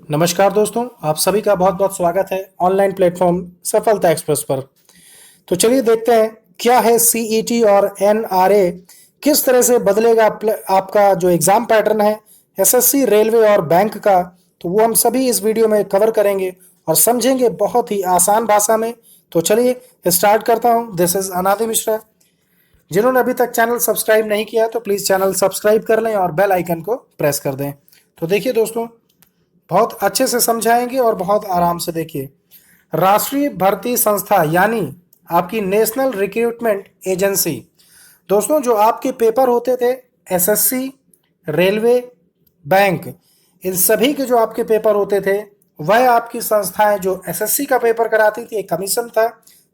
नमस्कार दोस्तों, आप सभी का बहुत बहुत स्वागत है ऑनलाइन प्लेटफॉर्म सफलता एक्सप्रेस पर। तो चलिए देखते हैं क्या है सीईटी और एनआरए, किस तरह से बदलेगा आपका जो एग्ज़ाम पैटर्न है एसएससी, रेलवे और बैंक का। तो वो हम सभी इस वीडियो में कवर करेंगे और समझेंगे बहुत ही आसान भाषा में। तो चलिए स्टार्ट करता हूँ। दिस इज़ अनादि मिश्रा। जिन्होंने अभी तक चैनल सब्सक्राइब नहीं किया तो प्लीज़ चैनल सब्सक्राइब कर लें और बेल आइकन को प्रेस कर दें। तो देखिए दोस्तों, बहुत अच्छे से समझाएंगे और बहुत आराम से देखिए। राष्ट्रीय भर्ती संस्था यानी आपकी नेशनल रिक्रूटमेंट एजेंसी। दोस्तों, जो आपके पेपर होते थे एसएससी, रेलवे, बैंक, इन सभी के जो आपके पेपर होते थे वह आपकी संस्थाएं जो एसएससी का पेपर कराती थी, एक कमीशन था,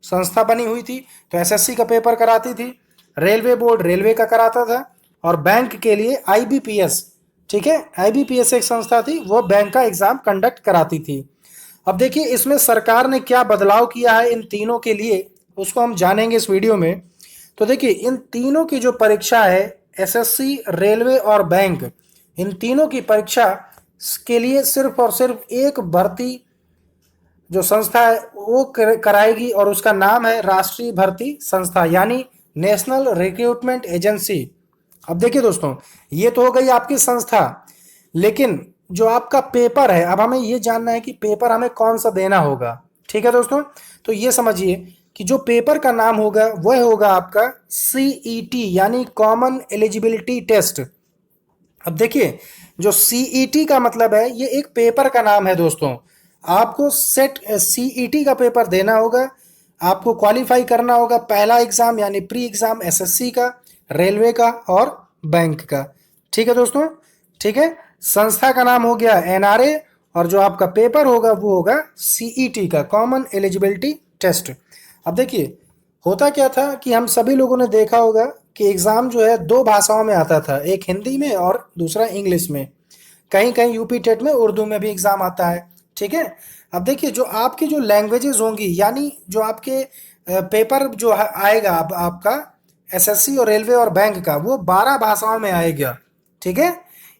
संस्था बनी हुई थी तो एसएससी का पेपर कराती थी। रेलवे बोर्ड रेलवे का कराता था और बैंक के लिए आईबीपीएस, ठीक है, आईबीपीएस एक संस्था थी, वो बैंक का एग्जाम कंडक्ट कराती थी। अब देखिए इसमें सरकार ने क्या बदलाव किया है इन तीनों के लिए, उसको हम जानेंगे इस वीडियो में। तो देखिए इन तीनों की जो परीक्षा है एसएससी, रेलवे और बैंक, इन तीनों की परीक्षा के लिए सिर्फ और सिर्फ एक भर्ती जो संस्था है वो कराएगी और उसका नाम है राष्ट्रीय भर्ती संस्था यानी नेशनल रिक्रूटमेंट एजेंसी। अब देखिए दोस्तों, ये तो हो गई आपकी संस्था, लेकिन जो आपका पेपर है, अब हमें ये जानना है कि पेपर हमें कौन सा देना होगा। ठीक है दोस्तों, तो ये समझिए कि जो पेपर का नाम होगा वह होगा आपका सीईटी यानी कॉमन एलिजिबिलिटी टेस्ट। अब देखिए, जो सीईटी का मतलब है ये एक पेपर का नाम है दोस्तों। आपको सेट सीईटी का पेपर देना होगा, आपको क्वालिफाई करना होगा पहला एग्जाम यानी प्री एग्जाम एसएससी का, रेलवे का और बैंक का। ठीक है दोस्तों, ठीक है। संस्था का नाम हो गया एनआरए और जो आपका पेपर होगा वो होगा सीईटी का कॉमन एलिजिबिलिटी टेस्ट। अब देखिए होता क्या था कि हम सभी लोगों ने देखा होगा कि एग्ज़ाम जो है दो भाषाओं में आता था, एक हिंदी में और दूसरा इंग्लिश में। कहीं कहीं यूपी टेट में उर्दू में भी एग्ज़ाम आता है। ठीक है। अब देखिए जो आपकी जो लैंग्वेजेस होंगी यानी जो आपके पेपर जो आएगा आपका एसएससी और रेलवे और बैंक का, वो 12 भाषाओं में आएगा। ठीक है।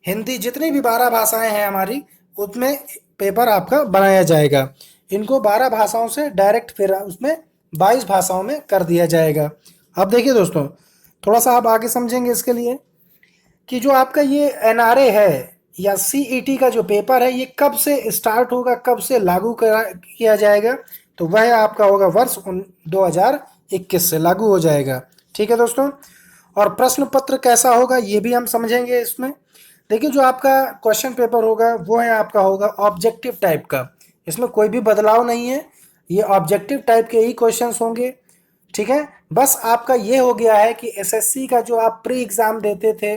हिंदी जितनी भी 12 भाषाएं हैं हमारी, उसमें पेपर आपका बनाया जाएगा। इनको 12 भाषाओं से डायरेक्ट फिर उसमें 22 भाषाओं में कर दिया जाएगा। अब देखिए दोस्तों, थोड़ा सा आप आगे समझेंगे इसके लिए कि जो आपका ये एनआरए है या सीईटी का जो पेपर है ये कब से स्टार्ट होगा, कब से लागू किया जाएगा। तो वह आपका होगा वर्ष 2021 से लागू हो जाएगा। ठीक है दोस्तों। और प्रश्न पत्र कैसा होगा ये भी हम समझेंगे इसमें। देखिए जो आपका क्वेश्चन पेपर होगा वो है आपका होगा ऑब्जेक्टिव टाइप का, इसमें कोई भी बदलाव नहीं है, ये ऑब्जेक्टिव टाइप के ही क्वेश्चंस होंगे। ठीक है। बस आपका ये हो गया है कि एसएससी का जो आप प्री एग्ज़ाम देते थे,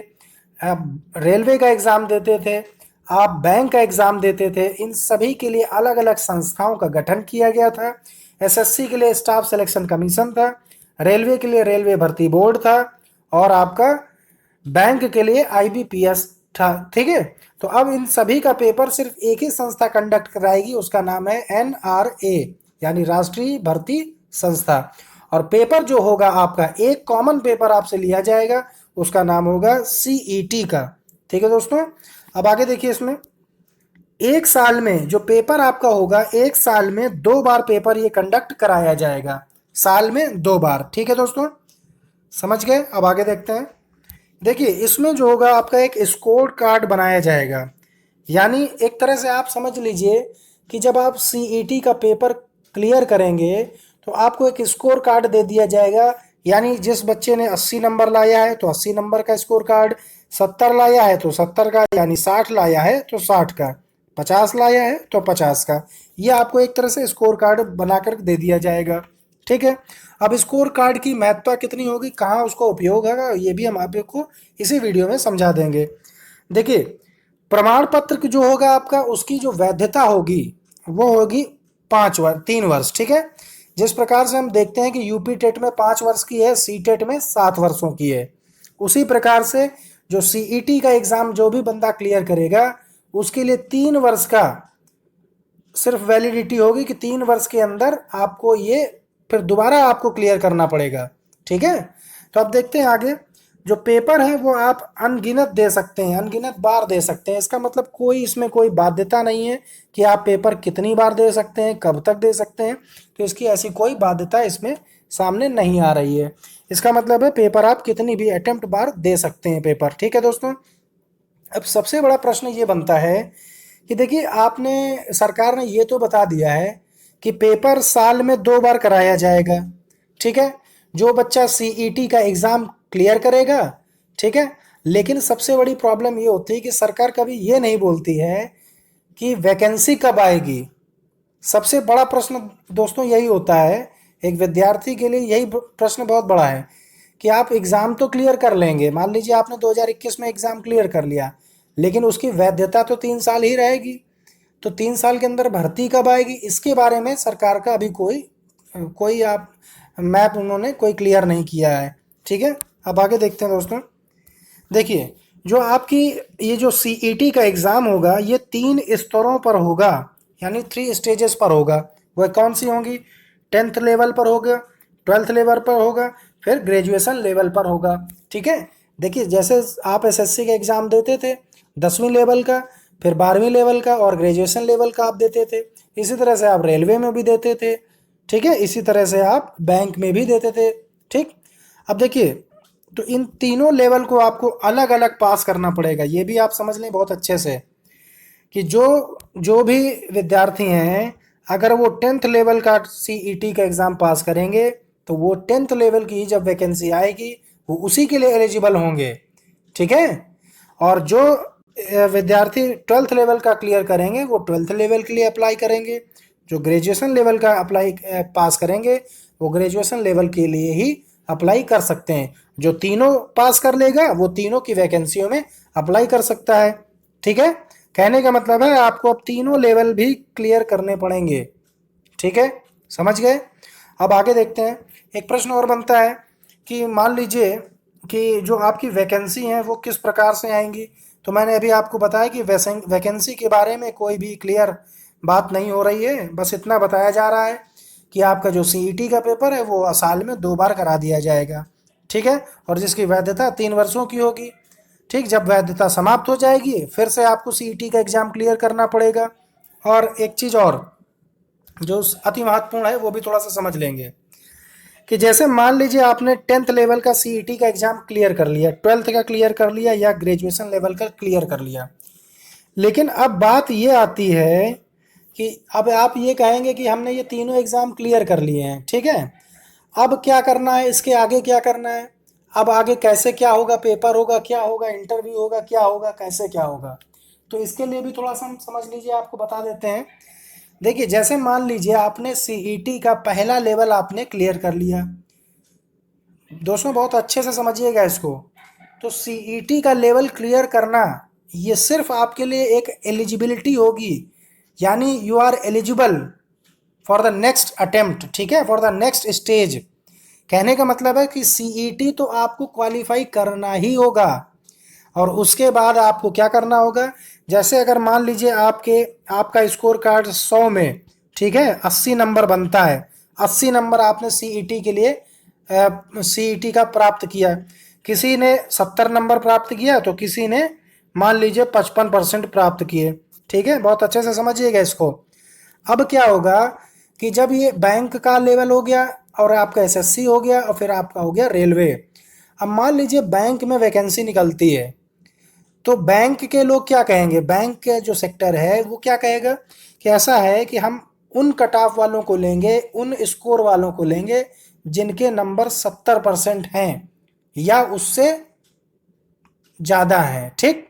आप रेलवे का एग्ज़ाम देते थे, आप बैंक का एग्ज़ाम देते थे, इन सभी के लिए अलग अलग संस्थाओं का गठन किया गया था। एसएससी के लिए स्टाफ सिलेक्शन कमीशन था, रेलवे के लिए रेलवे भर्ती बोर्ड था और आपका बैंक के लिए आईबीपीएस था। ठीक है। तो अब इन सभी का पेपर सिर्फ एक ही संस्था कंडक्ट कराएगी, उसका नाम है एनआरए यानी राष्ट्रीय भर्ती संस्था। और पेपर जो होगा आपका एक कॉमन पेपर आपसे लिया जाएगा, उसका नाम होगा सीईटी का। ठीक है दोस्तों। अब आगे देखिए, इसमें एक साल में जो पेपर आपका होगा, एक साल में 2 बार पेपर ये कंडक्ट कराया जाएगा, साल में 2 बार। ठीक है दोस्तों, समझ गए। अब आगे देखते हैं। देखिए इसमें जो होगा आपका एक स्कोर कार्ड बनाया जाएगा, यानी एक तरह से आप समझ लीजिए कि जब आप सीईटी का पेपर क्लियर करेंगे तो आपको एक स्कोर कार्ड दे दिया जाएगा। यानी जिस बच्चे ने 80 नंबर लाया है तो 80 नंबर का स्कोर कार्ड, 70 लाया है तो 70 का, यानी 60 लाया है तो 60 का, 50 लाया है तो 50 का, ये आपको एक तरह से स्कोर कार्ड बनाकर दे दिया जाएगा। ठीक है। अब स्कोर कार्ड की महत्ता कितनी होगी, कहाँ उसका उपयोग होगा, ये भी हम आपको इसी वीडियो में समझा देंगे। देखिए प्रमाण पत्र जो होगा आपका, उसकी जो वैधता होगी वो होगी 3 वर्ष। ठीक है। जिस प्रकार से हम देखते हैं कि यूपी टेट में 5 वर्ष की है, सी टेट में 7 वर्षों की है, उसी प्रकार से जो सीईटी का एग्ज़ाम जो भी बंदा क्लियर करेगा उसके लिए 3 वर्ष का सिर्फ वैलिडिटी होगी कि 3 वर्ष के अंदर आपको ये फिर दोबारा आपको क्लियर करना पड़ेगा। ठीक है। तो अब देखते हैं आगे। जो पेपर है वो आप अनगिनत दे सकते हैं, अनगिनत बार दे सकते हैं। इसका मतलब कोई इसमें कोई बाध्यता नहीं है कि आप पेपर कितनी बार दे सकते हैं, कब तक दे सकते हैं। तो इसकी ऐसी कोई बाध्यता इसमें सामने नहीं आ रही है। इसका मतलब है पेपर आप कितनी भी अटेम्प्ट बार दे सकते हैं पेपर। ठीक है दोस्तों। अब सबसे बड़ा प्रश्न ये बनता है कि देखिए, आपने सरकार ने ये तो बता दिया है कि पेपर साल में 2 बार कराया जाएगा। ठीक है, जो बच्चा सीईटी का एग्ज़ाम क्लियर करेगा। ठीक है, लेकिन सबसे बड़ी प्रॉब्लम ये होती है कि सरकार कभी ये नहीं बोलती है कि वैकेंसी कब आएगी। सबसे बड़ा प्रश्न दोस्तों यही होता है, एक विद्यार्थी के लिए यही प्रश्न बहुत बड़ा है कि आप एग्ज़ाम तो क्लियर कर लेंगे, मान लीजिए आपने 2021 में एग्ज़ाम क्लियर कर लिया, लेकिन उसकी वैधता तो 3 साल ही रहेगी। तो 3 साल के अंदर भर्ती कब आएगी, इसके बारे में सरकार का अभी कोई कोई आप मैप उन्होंने कोई क्लियर नहीं किया है। ठीक है, अब आगे देखते हैं दोस्तों। देखिए, जो आपकी ये जो सीईटी का एग्ज़ाम होगा ये 3 स्तरों पर होगा, यानी 3 स्टेजेस पर होगा। वह कौन सी होंगी? 10th लेवल पर होगा, 12th लेवल पर होगा, फिर ग्रेजुएशन लेवल पर होगा। ठीक है, देखिए जैसे आप एसएससी का एग्ज़ाम देते थे 10वीं लेवल का, फिर 12वीं लेवल का और ग्रेजुएशन लेवल का आप देते थे, इसी तरह से आप रेलवे में भी देते थे। ठीक है, इसी तरह से आप बैंक में भी देते थे। ठीक, अब देखिए, तो इन तीनों लेवल को आपको अलग अलग पास करना पड़ेगा। ये भी आप समझ लें बहुत अच्छे से कि जो जो भी विद्यार्थी हैं, अगर वो 10th लेवल का सीईटी का एग्ज़ाम पास करेंगे तो वो 10th लेवल की जब वैकेंसी आएगी वो उसी के लिए एलिजिबल होंगे। ठीक है, और जो विद्यार्थी 12th लेवल का क्लियर करेंगे वो 12th लेवल के लिए अप्लाई करेंगे। जो ग्रेजुएशन लेवल का अप्लाई पास करेंगे वो ग्रेजुएशन लेवल के लिए ही अप्लाई कर सकते हैं। जो तीनों पास कर लेगा वो तीनों की वैकेंसियों में अप्लाई कर सकता है। ठीक है, कहने का मतलब है आपको अब तीनों लेवल भी क्लियर करने पड़ेंगे। ठीक है, समझ गए। अब आगे देखते हैं। एक प्रश्न और बनता है कि मान लीजिए कि जो आपकी वैकेंसी है वो किस प्रकार से आएंगी। तो मैंने अभी आपको बताया कि वैकेंसी के बारे में कोई भी क्लियर बात नहीं हो रही है, बस इतना बताया जा रहा है कि आपका जो सीईटी का पेपर है वो साल में 2 बार करा दिया जाएगा। ठीक है, और जिसकी वैधता 3 वर्षों की होगी। ठीक, जब वैधता समाप्त हो जाएगी फिर से आपको सीईटी का एग्ज़ाम क्लियर करना पड़ेगा। और एक चीज़ और जो अति महत्वपूर्ण है वो भी थोड़ा सा समझ लेंगे कि जैसे मान लीजिए आपने 10th लेवल का सीईटी का एग्ज़ाम क्लियर कर लिया, 12th का क्लियर कर लिया या ग्रेजुएशन लेवल का क्लियर कर लिया, लेकिन अब बात ये आती है कि अब आप ये कहेंगे कि हमने ये तीनों एग्ज़ाम क्लियर कर लिए हैं। ठीक है, अब क्या करना है, इसके आगे क्या करना है, अब आगे कैसे क्या होगा, पेपर होगा, क्या होगा, इंटरव्यू होगा, क्या होगा, कैसे क्या होगा। तो इसके लिए भी थोड़ा सा हम समझ लीजिए, आपको बता देते हैं। देखिए, जैसे मान लीजिए आपने सीईटी का पहला लेवल आपने क्लियर कर लिया। दोस्तों बहुत अच्छे से समझिएगा इसको। तो सीईटी का लेवल क्लियर करना ये सिर्फ आपके लिए एक एलिजिबिलिटी होगी, यानी you are eligible for the next attempt. ठीक है, फॉर द नेक्स्ट स्टेज। कहने का मतलब है कि सीईटी तो आपको क्वालिफाई करना ही होगा और उसके बाद आपको क्या करना होगा। जैसे अगर मान लीजिए आपका स्कोर कार्ड 100 में, ठीक है, 80 नंबर बनता है, 80 नंबर आपने सीईटी के लिए सीईटी का प्राप्त किया, किसी ने 70 नंबर प्राप्त किया तो किसी ने मान लीजिए 55% प्राप्त किए। ठीक है, बहुत अच्छे से समझिएगा इसको। अब क्या होगा कि जब ये बैंक का लेवल हो गया और आपका एसएससी हो गया और फिर आपका हो गया रेलवे, अब मान लीजिए बैंक में वैकेंसी निकलती है तो बैंक के लोग क्या कहेंगे, बैंक के जो सेक्टर है वो क्या कहेगा कि ऐसा है कि हम उन कट ऑफ वालों को लेंगे, उन स्कोर वालों को लेंगे जिनके नंबर 70% हैं या उससे ज़्यादा हैं। ठीक,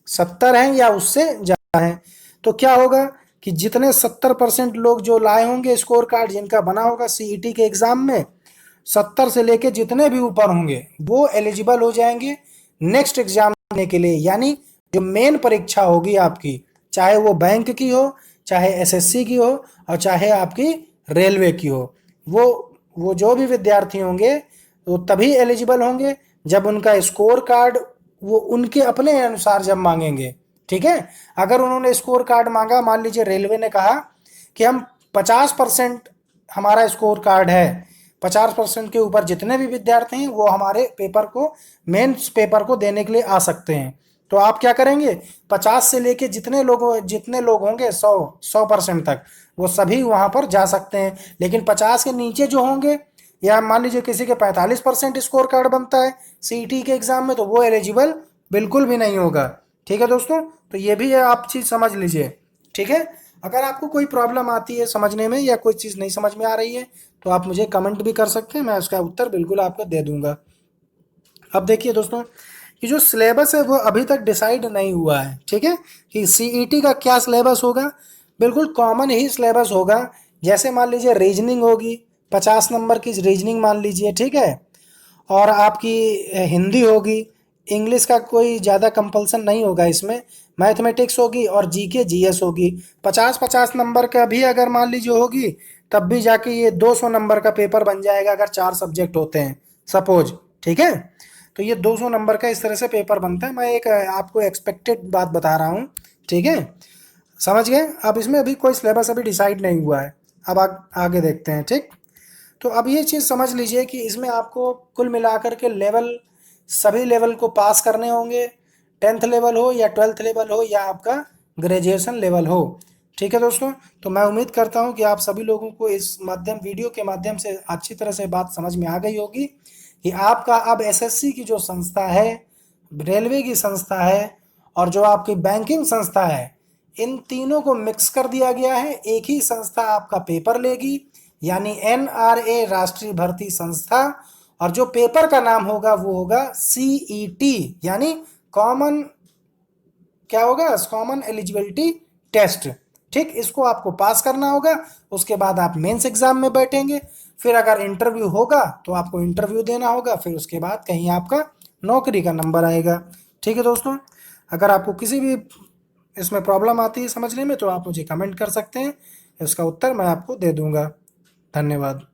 70 हैं या उससे ज़्यादा हैं। तो क्या होगा कि जितने 70% लोग जो लाए होंगे स्कोर कार्ड जिनका बना होगा सीईटी के एग्ज़ाम में, 70 से लेके जितने भी ऊपर होंगे वो एलिजिबल हो जाएंगे नेक्स्ट एग्ज़ाम देने के लिए। यानी जो मेन परीक्षा होगी आपकी, चाहे वो बैंक की हो, चाहे एसएससी की हो और चाहे आपकी रेलवे की हो, वो जो भी विद्यार्थी होंगे वो तभी एलिजिबल होंगे जब उनका स्कोर कार्ड वो उनके अपने अनुसार जब मांगेंगे। ठीक है, अगर उन्होंने स्कोर कार्ड मांगा, मान लीजिए रेलवे ने कहा कि हम 50% हमारा स्कोर कार्ड है, 50% के ऊपर जितने भी विद्यार्थी हैं वो हमारे पेपर को, मेंस पेपर को देने के लिए आ सकते हैं। तो आप क्या करेंगे, 50 से लेके जितने लोग होंगे 100% तक वो सभी वहां पर जा सकते हैं। लेकिन 50 के नीचे जो होंगे, या मान लीजिए किसी के 45% स्कोर कार्ड बनता है सीईटी के एग्जाम में, तो वो एलिजिबल बिल्कुल भी नहीं होगा। ठीक है दोस्तों, तो ये भी है, आप चीज़ समझ लीजिए। ठीक है, अगर आपको कोई प्रॉब्लम आती है समझने में या कोई चीज़ नहीं समझ में आ रही है तो आप मुझे कमेंट भी कर सकते हैं, मैं उसका उत्तर बिल्कुल आपको दे दूंगा। अब देखिए दोस्तों, ये जो सिलेबस है वो अभी तक डिसाइड नहीं हुआ है। ठीक है, कि सीईटी का क्या सिलेबस होगा, बिल्कुल कॉमन ही सिलेबस होगा। जैसे मान लीजिए रीजनिंग होगी, 50 नंबर की रीजनिंग मान लीजिए, ठीक है। और आपकी हिंदी होगी, इंग्लिश का कोई ज़्यादा कंपल्सन नहीं होगा इसमें, मैथमेटिक्स होगी और जीके जीएस होगी। 50-50 नंबर का भी अगर मान लीजिए होगी, तब भी जाके ये 200 नंबर का पेपर बन जाएगा अगर 4 सब्जेक्ट होते हैं सपोज। ठीक है, तो ये 200 नंबर का इस तरह से पेपर बनता है। मैं एक आपको एक्सपेक्टेड बात बता रहा हूँ। ठीक है, समझ गए। अब इसमें अभी कोई सिलेबस अभी डिसाइड नहीं हुआ है, अब आगे देखते हैं। ठीक, तो अब ये चीज़ समझ लीजिए कि इसमें आपको कुल मिलाकर के लेवल, सभी लेवल को पास करने होंगे, 10th लेवल हो या 12th लेवल हो या आपका ग्रेजुएशन लेवल हो। ठीक है दोस्तों, तो मैं उम्मीद करता हूँ कि आप सभी लोगों को इस वीडियो के माध्यम से अच्छी तरह से बात समझ में आ गई होगी कि आपका अब एसएससी की जो संस्था है, रेलवे की संस्था है और जो आपकी बैंकिंग संस्था है, इन तीनों को मिक्स कर दिया गया है। एक ही संस्था आपका पेपर लेगी, यानी एनआरए राष्ट्रीय भर्ती संस्था, और जो पेपर का नाम होगा वो होगा सीईटी, यानी कॉमन, क्या होगा, कॉमन एलिजिबिलिटी टेस्ट। ठीक, इसको आपको पास करना होगा, उसके बाद आप मेंस एग्जाम में बैठेंगे, फिर अगर इंटरव्यू होगा तो आपको इंटरव्यू देना होगा, फिर उसके बाद कहीं आपका नौकरी का नंबर आएगा। ठीक है दोस्तों, अगर आपको किसी भी इसमें प्रॉब्लम आती है समझने में तो आप मुझे कमेंट कर सकते हैं, इसका उत्तर मैं आपको दे दूंगा। धन्यवाद।